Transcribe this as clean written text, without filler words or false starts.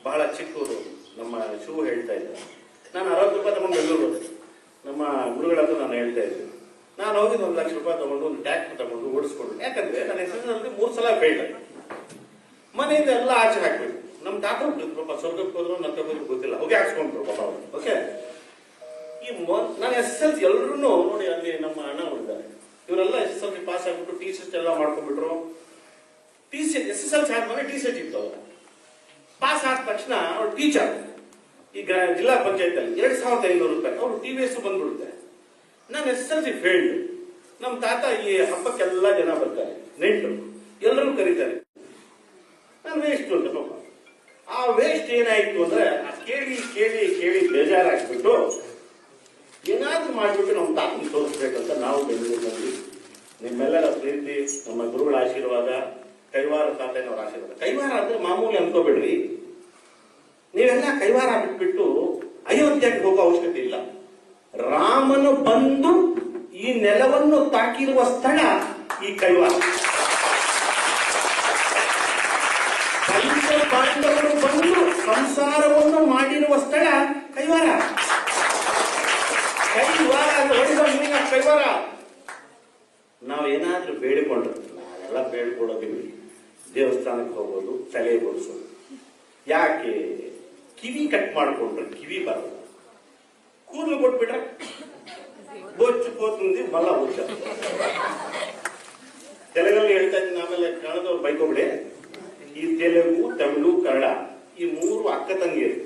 ಬಹಳ ಚಿಕ್ಕವರು ನಮ್ಮ ಶಿವು ಹೇಳ್ತಾ ಇದ್ದ, ನಾನು 60 ರೂಪಾಯಿ ತಗೊಂಡು ಬೆಂಗಳೂರು ಹೋದೆ. ನಮ್ಮ ಗುರುಗಳ ಹತ್ರ ನಾನು ಹೇಳ್ತಾ ಇದ್ದೆ, ನಾನು ಹೋಗಿ 1 ಲಕ್ಷ ರೂಪಾಯಿ ತಗೊಂಡು ಒಂದು ಟ್ಯಾಕ್ಟರ್ ತಗೊಂಡು ಓಡಿಸ್ಕೊಂಡು, ಯಾಕಂದ್ರೆ ನನ್ನ ಹೆಸರಿನಲ್ಲಿ 3 ಸಲ ಫೇಲ್ ಆಗಿ ಮನೆಯಿಂದ ಎಲ್ಲ ಆಚೆ ಹಾಕ್ಬೇಕು. ನಮ್ಮ ತಾತ ಪಾಪ ಸ್ವರ್ಗಕ್ಕೆ ಹೋದ್ರು ನರ್ಕಕ್ಕೆ ಹೋದ್ರು ಗೊತ್ತಿಲ್ಲ, ಹೋಗಿ ಹಾಕ್ಸ್ಕೊಂಡ್ರು ಪಾಪ ಅವರು. ಓಕೆ, ಈ ನಾನು SSLC ಎಲ್ಲರೂ ನೋಡಿ, ಅಲ್ಲಿ ನಮ್ಮ ಅಣ್ಣ ಇದ್ದಾರೆ, ಇವರೆಲ್ಲ SSLC ಪಾಸ್ ಆಗ್ಬಿಟ್ಟು ಟಿ-ಶರ್ಟ್ ಎಲ್ಲ ಮಾಡ್ಕೊಂಡ್ಬಿಟ್ರು. SSLC ಆದ್ಮೇಲೆ ಟಿ-ಶರ್ಟ್ ಇತ್ತು. ಅವ್ರ ಪಾಸ್ ಆದ ತಕ್ಷಣ ಅವ್ರು ಟೀಚರ್ ಈ ಜಿಲ್ಲಾ ಪಂಚಾಯತ್ ಅಲ್ಲಿ 2500 ರೂಪಾಯಿ ಅವ್ರು TVS ಬಂದ್ಬಿಡುತ್ತೆ. ನಾನು SSLC ಫೇಲ್ಡ್. ನಮ್ಮ ತಾತ ಈ ಹಬ್ಬಕ್ಕೆಲ್ಲ ಜನ ಬರ್ತಾರೆ, ನೆಂಟರು ಎಲ್ಲರೂ ಕರೀತಾರೆ. ನಾನು ವೇಸ್ಟ್ ಅಂತ ಪಾಪ. ಆ ವೇಸ್ಟ್ ಏನಾಯ್ತು ಅಂದ್ರೆ ಕೇಳಿ ಕೇಳಿ ಕೇಳಿ ಬೇಜಾರಾಗ್ಬಿಟ್ಟು ಏನಾದ್ರೂ ಮಾಡ್ಬಿಟ್ಟು ನಮ್ಮ ತಾತನ ತೋರಿಸ್ಬೇಕಂತ ನಾವು ಬೆಂಗಳೂರಿನಲ್ಲಿ ನಿಮ್ಮೆಲ್ಲರ ಪ್ರೀತಿ, ನಮ್ಮ ಗುರುಗಳ ಆಶೀರ್ವಾದ, ಕೈವಾರ ತಾತನವರ ಆಶೀರ್ವಾದ. ಕೈವಾರ ಅಂದ್ರೆ ಮಾಮೂಲಿ ಅನ್ಕೋಬೇಡ್ರಿ, ನೀವೆಲ್ಲ ಕೈವಾರ ಬಿಟ್ಬಿಟ್ಟು ಅಯೋಧ್ಯೆಗೆ ಹೋಗೋ ಅವಶ್ಯಕತೆ ಇಲ್ಲ. ರಾಮನು ಬಂದು ಈ ನೆಲವನ್ನು ತಾಕಿರುವ ಸ್ಥಳ ಈ ಕೈವಾರ. ಪಾಂಡವರು ಬಂದು ಸಂಸಾರವನ್ನು ಮಾಡಿರುವ ಸ್ಥಳ ಕೈವಾರ. ಕೈವಾರ ನಾವು ಏನಾದ್ರೂ ಬೇಡಿಕೊಂಡ್ರೆ, ನಾವೆಲ್ಲ ಬೇಡ್ಕೊಳ್ಳೋದಿವಿ, ದೇವಸ್ಥಾನಕ್ಕೆ ಹೋಗೋದು, ತಲೆ ಬೋಡಿಸೋದು. ಯಾಕೆ? ಕಿವಿ ಕಟ್ ಮಾಡ್ಕೊಂಡ್ರೆ ಕಿವಿ ಬರಲ್ಲ, ಕೂದಲು ಕೊಟ್ಬಿಟ್ರೆ ಬೊಚ್ಚು ಕೋತುಂದಿ ಮಲ್ಲ ಬೊಚ್ಚ. ತೆಲುಗಲ್ಲಿ ಹೇಳ್ತಾ ಇದ್ದೀನಿ, ಆಮೇಲೆ ಕನ್ನಡದವ್ರು ಬೈಕೋಬಿಡಿ. ಈ ತೆಲುಗು, ತಮಿಳು, ಕನ್ನಡ ಈ 3 ಅಕ್ಕ ತಂಗಿಯರು.